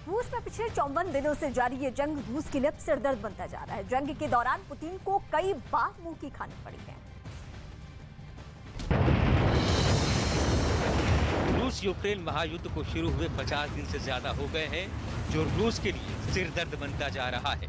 रूस में पिछले 54 दिनों से जारी ये जंग रूस के लिए सिरदर्द बनता जा रहा है। जंग के दौरान पुतिन को कई बार मुंह की खानी पड़ी है। रूस यूक्रेन महायुद्ध को शुरू हुए 50 दिन से ज्यादा हो गए हैं, जो रूस के लिए सिरदर्द बनता जा रहा है।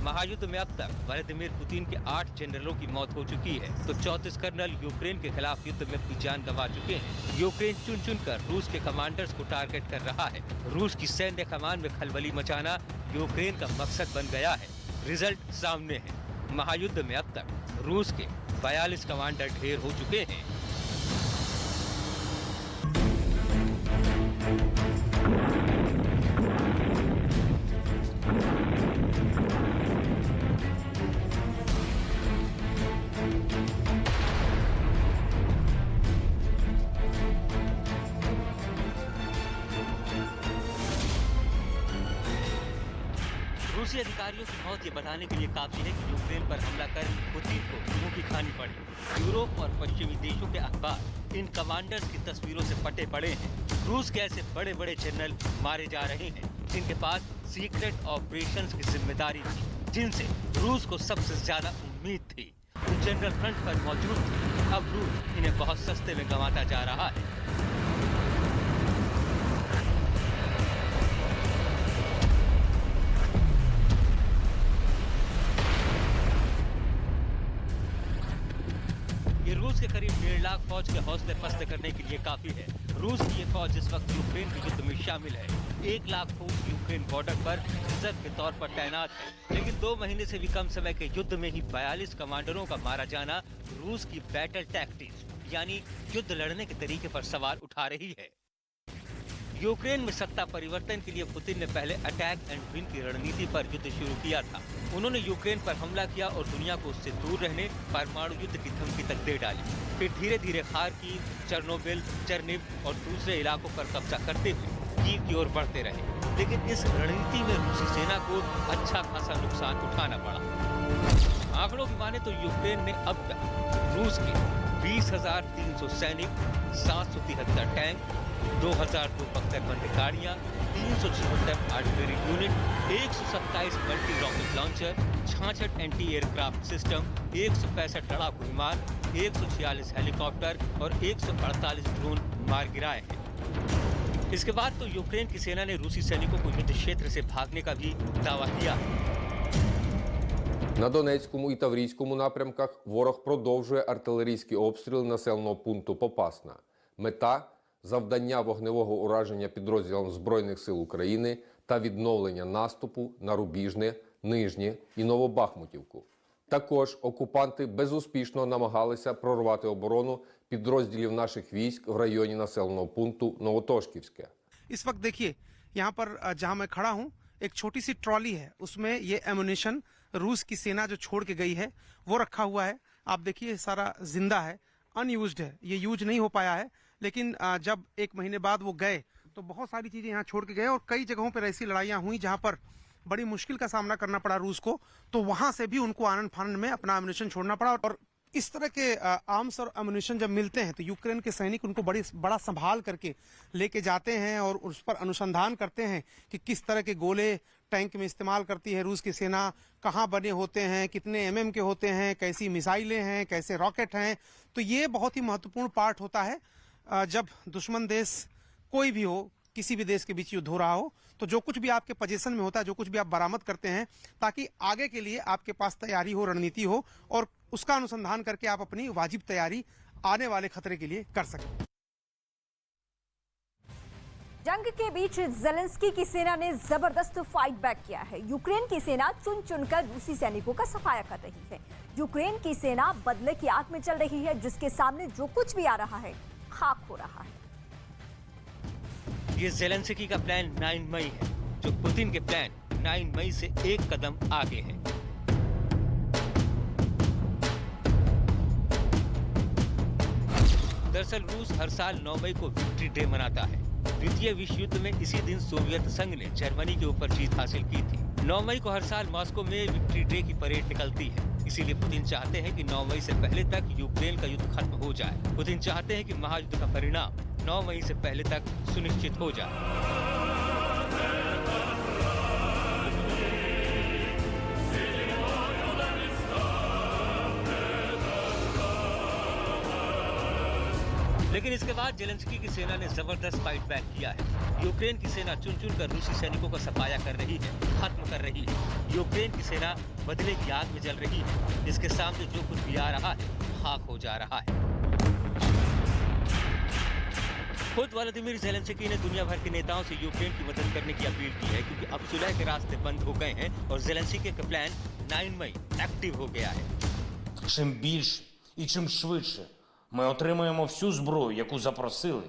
महायुद्ध में अब तक व्लादिमीर पुतिन के 8 जनरलों की मौत हो चुकी है, तो 34 कर्नल यूक्रेन के खिलाफ युद्ध में अपनी जान गंवा चुके हैं। यूक्रेन चुन चुन कर रूस के कमांडर्स को टारगेट कर रहा है। रूस की सैन्य कमान में खलबली मचाना यूक्रेन का मकसद बन गया है। रिजल्ट सामने है। महायुद्ध में अब तक रूस के 42 कमांडर ढेर हो चुके हैं। रूसी अधिकारियों की मौत ये बताने के लिए काफी है कि यूक्रेन पर हमला कर पुतिन को मुंह की खानी पड़ी। यूरोप और पश्चिमी देशों के अखबार इन कमांडर्स की तस्वीरों से पटे पड़े हैं। रूस के ऐसे बड़े बड़े जनरल मारे जा रहे हैं जिनके पास सीक्रेट ऑपरेशंस की जिम्मेदारी थी, जिनसे रूस को सबसे ज्यादा उम्मीद थी। वो जनरल फ्रंट पर मौजूद थे। अब रूस इन्हें बहुत सस्ते में गंवाता जा रहा है। रूस के करीब 1.5 लाख फौज के हौसले पस्त करने के लिए काफी है। रूस की ये फौज इस वक्त यूक्रेन के युद्ध में शामिल है। 1 लाख फौज यूक्रेन बॉर्डर पर रिजर्व के तौर पर तैनात है, लेकिन 2 महीने से भी कम समय के युद्ध में ही 42 कमांडरों का मारा जाना रूस की बैटल टैक्टिक्स यानी युद्ध लड़ने के तरीके पर सवाल उठा रही है। यूक्रेन में सत्ता परिवर्तन के लिए पुतिन ने पहले अटैक एंड विन की रणनीति पर युद्ध शुरू किया था। उन्होंने यूक्रेन पर हमला किया और दुनिया को उससे दूर रहने, परमाणु युद्ध की धमकी तक दे डाली। फिर धीरे धीरे खार्किव, चेर्नोबिल, चेर्निव और दूसरे इलाकों पर कब्जा करते हुए कीव की ओर बढ़ते रहे। लेकिन इस रणनीति में रूसी सेना को अच्छा खासा नुकसान उठाना पड़ा। आंकड़ों की माने तो यूक्रेन ने अब तक रूस के 20,300 सैनिक, 773 टैंक, 2,272 बंद गाड़ियाँ, 376 artillery unit, 127 multi rocket launcher, 66 anti aircraft system, 165 लड़ाकू विमान, 146 हेलीकॉप्टर और 148 ड्रोन मार गिराए हैं। इसके बाद तो यूक्रेन की सेना ने रूसी सैनिकों को युद्ध क्षेत्र से भागने का भी दावा किया। На Донецькому і Таврійському напрямках ворог продовжує артилерійські обстріли населеного пункту Попасна. Мета – завдання вогневого ураження підрозділам Збройних сил України та відновлення наступу на Рубіжне, Нижнє і Новобахмутівку. Також окупанти безуспішно намагалися прорвати оборону підрозділів наших військ в районі населеного пункту Новотошківське. इस वक्त देखिए यहाँ पर जहाँ मैं खड़ा हूँ एक छोटी सी ट्रॉली है, उसमें ये एमुनेशन रूस की सेना जो छोड़ के गई है वो रखा हुआ है। आप देखिए सारा जिंदा है, अनयूज्ड है, ये यूज नहीं हो पाया है। लेकिन जब 1 महीने बाद वो गए तो बहुत सारी चीजें यहाँ छोड़ के गए और कई जगहों पर ऐसी लड़ाइयाँ हुई जहाँ पर बड़ी मुश्किल का सामना करना पड़ा रूस को, तो वहां से भी उनको आनंद फानंद में अपना एमुनेशन छोड़ना पड़ा। और इस तरह के आर्म्स और एमुनेशन जब मिलते हैं तो यूक्रेन के सैनिक उनको बड़ा संभाल करके लेके जाते हैं और उस पर अनुसंधान करते हैं कि किस तरह के गोले टैंक में इस्तेमाल करती है रूस की सेना, कहाँ बने होते हैं, कितने एमएम के होते हैं, कैसी मिसाइलें हैं, कैसे रॉकेट हैं। तो ये बहुत ही महत्वपूर्ण पार्ट होता है जब दुश्मन देश कोई भी हो, किसी भी देश के बीच युद्ध हो रहा हो, तो जो कुछ भी आपके पोजीशन में होता है, जो कुछ भी आप बरामद करते हैं, ताकि आगे के लिए आपके पास तैयारी हो, रणनीति हो और उसका अनुसंधान करके आप अपनी वाजिब तैयारी आने वाले खतरे के लिए कर सकें। जंग के बीच ज़ेलेंस्की की सेना ने जबरदस्त फाइट बैक किया है। यूक्रेन की सेना चुन चुनकर रूसी सैनिकों का सफाया कर रही है। यूक्रेन की सेना बदले की आग में चल रही है, जिसके सामने जो कुछ भी आ रहा है खाक हो रहा है। ये ज़ेलेंस्की का प्लान 9 मई है, जो पुतिन के प्लान 9 मई से एक कदम आगे है। दरअसल रूस हर साल 9 मई को विक्ट्री डे मनाता है। द्वितीय विश्व युद्ध में इसी दिन सोवियत संघ ने जर्मनी के ऊपर जीत हासिल की थी। 9 मई को हर साल मॉस्को में विक्ट्री डे की परेड निकलती है। इसीलिए पुतिन चाहते हैं कि 9 मई से पहले तक यूक्रेन का युद्ध खत्म हो जाए। पुतिन चाहते हैं कि महायुद्ध का परिणाम 9 मई से पहले तक सुनिश्चित हो जाए। लेकिन इसके बाद जेलेंस्की की सेना ने जबरदस्त फाइट बैक किया है। यूक्रेन की सेना चुन चुन कर रूसी सैनिकों का सफाया कर रही है, खत्म कर रही है। यूक्रेन की सेना बदले की आग में जल रही है। इसके सामने जो कुछ भी आ रहा है खाक हो जा रहा है। खुद व्लादिमीर जेलेंस्की ने दुनिया भर के नेताओं से यूक्रेन की मदद करने की अपील की है, क्योंकि अब सुलह के रास्ते बंद हो गए हैं और जेलेंस्की का प्लान 9 मई एक्टिव हो गया है। Чим більше і чим швидше ми отримаємо всю зброю, яку запросили,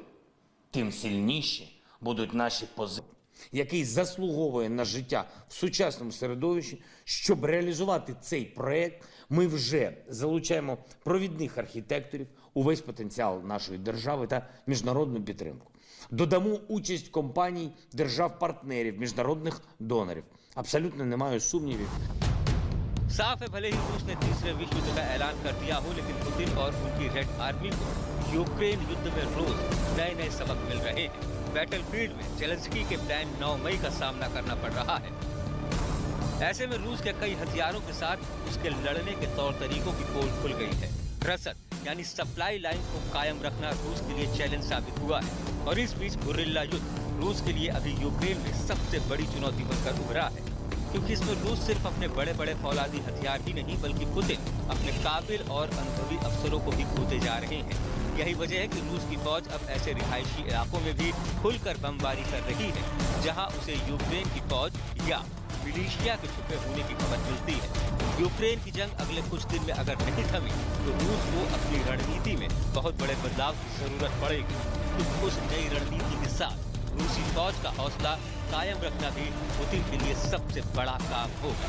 тим сильніші будуть наші позиції, який заслуговує на життя в сучасному середовищі. Щоб реалізувати цей проект, ми вже залучаємо провідних архітекторів, увесь потенціал нашої держави та міжнародну підтримку. Додамо участь компаній, держав-партнерів, міжнародних донорів. Абсолютно немає сумнівів. साफ है, भले ही रूस ने तीसरे विश्व युद्ध का ऐलान कर दिया हो, लेकिन पुतिन और उनकी रेड आर्मी को यूक्रेन युद्ध में रोज नए नए सबक मिल रहे हैं। बैटलफील्ड में जेलेंस्की के प्लान 9 मई का सामना करना पड़ रहा है। ऐसे में रूस के कई हथियारों के साथ उसके लड़ने के तौर तरीकों की पोल खुल गई है। रसद यानी सप्लाई लाइन को कायम रखना रूस के लिए चैलेंज साबित हुआ है। और इस बीच गुरिल्ला युद्ध रूस के लिए अभी यूक्रेन में सबसे बड़ी चुनौती बनकर उभरा है, क्योंकि इसमें रूस सिर्फ अपने बड़े बड़े फौलादी हथियार ही नहीं, बल्कि पुतिन अपने काबिल और अनुभवी अफसरों को भी खोते जा रहे हैं। यही वजह है कि रूस की फौज अब ऐसे रिहायशी इलाकों में भी खुलकर बमबारी कर रही है, जहां उसे यूक्रेन की फौज या मिलिशिया के छुपे होने की खबर मिलती है। यूक्रेन की जंग अगले कुछ दिन में अगर नहीं थमी तो रूस को अपनी रणनीति में बहुत बड़े बदलाव की जरूरत पड़ेगी। तो उस नई रणनीति के साथ रूसी फौज का हौसला कायम रखना भी पुतिन के लिए सबसे बड़ा काम होगा।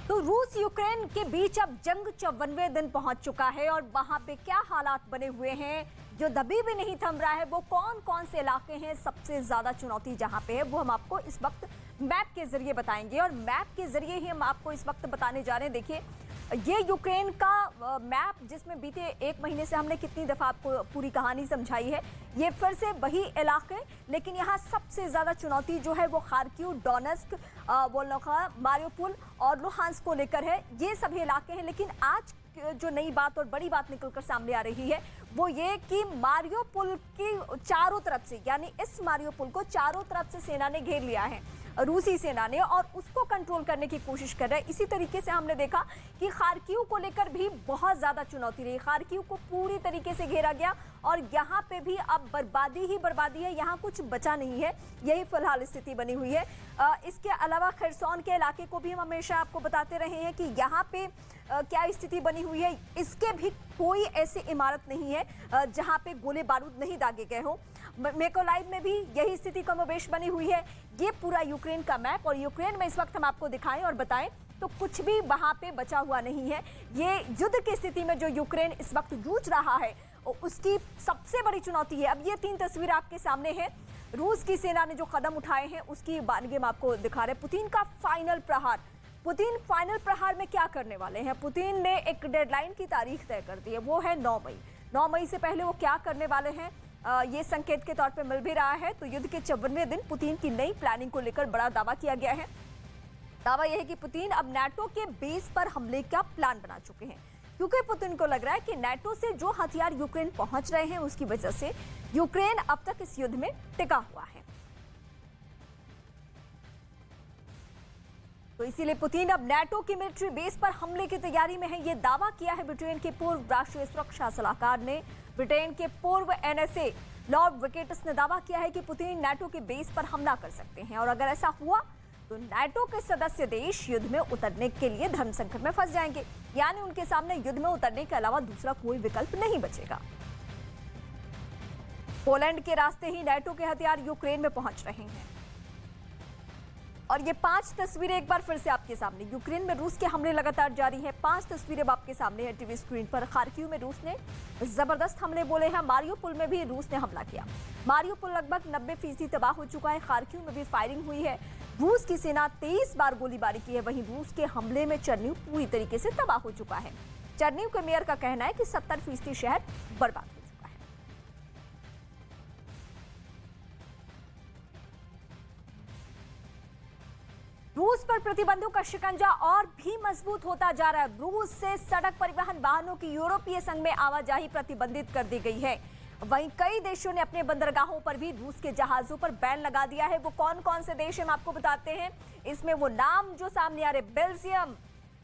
तो रूस यूक्रेन के बीच अब जंग 54वें दिन पहुंच चुका है और वहां पे क्या हालात बने हुए हैं, जो दबी भी नहीं थम रहा है, वो कौन कौन से इलाके हैं सबसे ज्यादा चुनौती जहां पे है, वो हम आपको इस वक्त मैप के जरिए बताएंगे। और मैप के जरिए ही हम आपको इस वक्त बताने जा रहे हैं। देखिए, ये यूक्रेन का मैप, जिसमें बीते 1 महीने से हमने कितनी दफा आपको पूरी कहानी समझाई है, ये फिर से वही इलाके, लेकिन यहाँ सबसे ज्यादा चुनौती जो है वो खार्किव, डोनेस्क, वोल्नोखा, मारियोपोल और लुहांस्क को लेकर है। ये सभी इलाके हैं। लेकिन आज जो नई बात और बड़ी बात निकलकर सामने आ रही है वो ये कि मारियोपोल की चारों तरफ से, यानी इस मारियोपोल को चारों तरफ से सेना ने घेर लिया है, रूसी सेना ने, और उसको कंट्रोल करने की कोशिश कर रहा है। इसी तरीके से हमने देखा कि खार्किव को लेकर भी बहुत ज्यादा चुनौती रही। खार्किव को पूरी तरीके से घेरा गया और यहाँ पे भी अब बर्बादी ही बर्बादी है, यहाँ कुछ बचा नहीं है। यही फिलहाल स्थिति बनी हुई है। इसके अलावा खरसोन के इलाके को भी हम हमेशा आपको बताते रहे हैं कि यहाँ पे क्या स्थिति बनी हुई है। इसके भी कोई ऐसी इमारत नहीं है जहाँ पे गोले बारूद नहीं दागे गए हों। मेकोलाइव में भी यही स्थिति कमोबेश बनी हुई है। ये पूरा यूक्रेन का मैप, और यूक्रेन में इस वक्त हम आपको दिखाएं और बताएं तो कुछ भी वहां पे बचा हुआ नहीं है। ये युद्ध की स्थिति में जो यूक्रेन इस वक्त जूझ रहा है उसकी सबसे बड़ी चुनौती है। अब ये 3 तस्वीर आपके सामने है। रूस की सेना ने जो कदम उठाए हैं उसकी बारीकी हम आपको दिखा रहे हैं। पुतिन का फाइनल प्रहार, पुतिन फाइनल प्रहार में क्या करने वाले हैं? पुतिन ने एक डेडलाइन की तारीख तय कर दी है, वो है 9 मई। 9 मई से पहले वो क्या करने वाले हैं, ये संकेत के तौर पे मिल भी रहा है। तो युद्ध के 54वें दिन पुतिन की नई प्लानिंग को लेकर बड़ा दावा किया गया है। दावा यह है कि पुतिन अब नाटो के बेस पर हमले का प्लान बना चुके हैं, क्योंकि पुतिन को लग रहा है कि नाटो से जो हथियार यूक्रेन पहुंच रहे हैं उसकी वजह से यूक्रेन अब तक इस युद्ध में टिका हुआ है। तो इसीलिए पुतिन अब नाटो की मिलिट्री बेस पर हमले की तैयारी में है। ये दावा किया है ब्रिटेन के पूर्व राष्ट्रीय सुरक्षा सलाहकार ने। ब्रिटेन के पूर्व NSA लॉर्ड विकेटस ने दावा किया है कि पुतिन नाटो के बेस पर हमला कर सकते हैं, और अगर ऐसा हुआ तो नाटो के सदस्य देश युद्ध में उतरने के लिए धर्म संकट में फंस जाएंगे, यानी उनके सामने युद्ध में उतरने के अलावा दूसरा कोई विकल्प नहीं बचेगा। पोलैंड के रास्ते ही नाटो के हथियार यूक्रेन में पहुंच रहे हैं, और ये 5 तस्वीरें एक बार फिर से आपके सामने। यूक्रेन में रूस के हमले लगातार जारी हैं। 5 तस्वीरें अब आपके सामने है टीवी स्क्रीन पर। खार्किव में रूस ने जबरदस्त हमले बोले हैं। मारियोपोल में भी रूस ने हमला किया। मारियोपोल लगभग 90% तबाह हो चुका है। खार्किव में भी फायरिंग हुई है। रूस की सेना 23 बार गोलीबारी की है। वहीं रूस के हमले में चर्निव पूरी तरीके से तबाह हो चुका है। चर्निव के मेयर का कहना है कि 70% शहर बर्बाद हो चुका है। रूस पर प्रतिबंधों का शिकंजा और भी मजबूत होता जा रहा है। रूस से सड़क परिवहन वाहनों की यूरोपीय संघ में आवाजाही प्रतिबंधित कर दी गई है। वहीं कई देशों ने अपने बंदरगाहों पर भी रूस के जहाजों पर बैन लगा दिया है। वो कौन कौन से देश हम आपको बताते हैं। इसमें वो नाम जो सामने आ रहे, Belgium,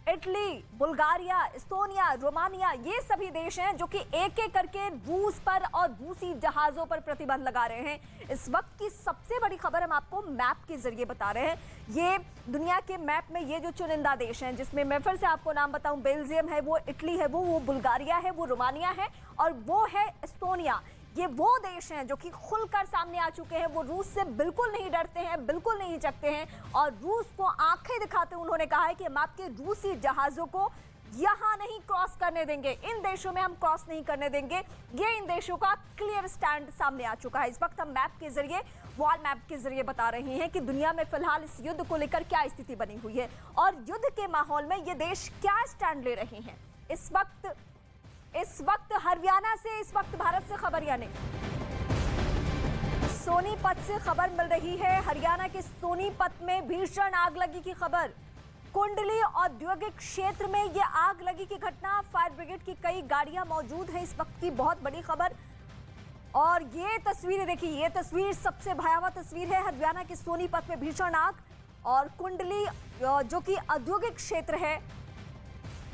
Italy, Bulgaria, Estonia, Romania, ये सभी देश हैं जो कि एक एक करके रूस पर और रूसी जहाजों पर प्रतिबंध लगा रहे हैं। इस वक्त की सबसे बड़ी खबर हम आपको मैप के जरिए बता रहे हैं। ये दुनिया के मैप में ये जो चुनिंदा देश हैं, जिसमें मैं फिर से आपको नाम बताऊं, बेल्जियम है, वो इटली है, वो बुल्गारिया है, वो रोमानिया है और वो है एस्टोनिया। ये वो देश हैं जो कि खुलकर सामने आ चुके हैं। वो रूस से बिल्कुल नहीं डरते हैं, बिल्कुल नहीं हिचकते हैं और रूस को आंखें दिखाते उन्होंने कहा है कि हम आपके रूसी जहाजों को यहां नहीं क्रॉस करने देंगे, इन देशों में हम क्रॉस नहीं करने देंगे। ये इन देशों का क्लियर स्टैंड सामने आ चुका है। इस वक्त हम मैप के जरिए, वॉल मैप के जरिए बता रहे हैं कि दुनिया में फिलहाल इस युद्ध को लेकर क्या स्थिति बनी हुई है और युद्ध के माहौल में ये देश क्या स्टैंड ले रहे हैं। इस वक्त हरियाणा से, इस वक्त भारत से खबर, यानी सोनीपत से खबर मिल रही है। हरियाणा के सोनीपत में भीषण आग लगी की खबर। कुंडली औद्योगिक क्षेत्र में यह आग लगी की घटना। फायर ब्रिगेड की कई गाड़ियां मौजूद हैं। इस वक्त की बहुत बड़ी खबर। और ये तस्वीरें देखिए, ये तस्वीर सबसे भयावह तस्वीर है। हरियाणा के सोनीपत में भीषण आग और कुंडली जो कि औद्योगिक क्षेत्र है,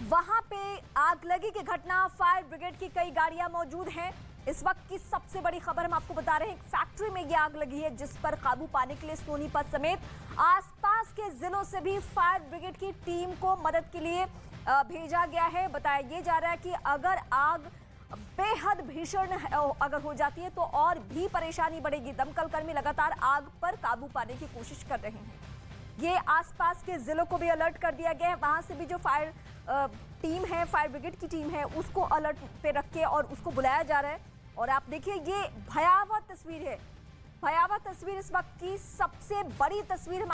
वहां पे आग लगी की घटना। फायर ब्रिगेड की कई गाड़ियां मौजूद हैं। इस वक्त की सबसे बड़ी खबर हम आपको बता रहे हैं। एक फैक्ट्री में यह आग लगी है जिस पर काबू पाने के लिए सोनीपत समेत आसपास के जिलों से भी फायर ब्रिगेड की टीम को मदद के लिए भेजा गया है। बताया ये जा रहा है कि अगर आग बेहद भीषण अगर हो जाती है तो और भी परेशानी बढ़ेगी। दमकल कर्मी लगातार आग पर काबू पाने की कोशिश कर रहे हैं। ये आसपास के जिलों को भी अलर्ट कर दिया गया है। वहां से भी जो फायर टीम है, फायर ब्रिगेड की टीम है, उसको अलर्ट पे रख के और उसको बुलाया जा रहा है। और आप देखिए, ये भयावह तस्वीर है। भयावह तस्वीर इस वक्त की सबसे बड़ी तस्वीर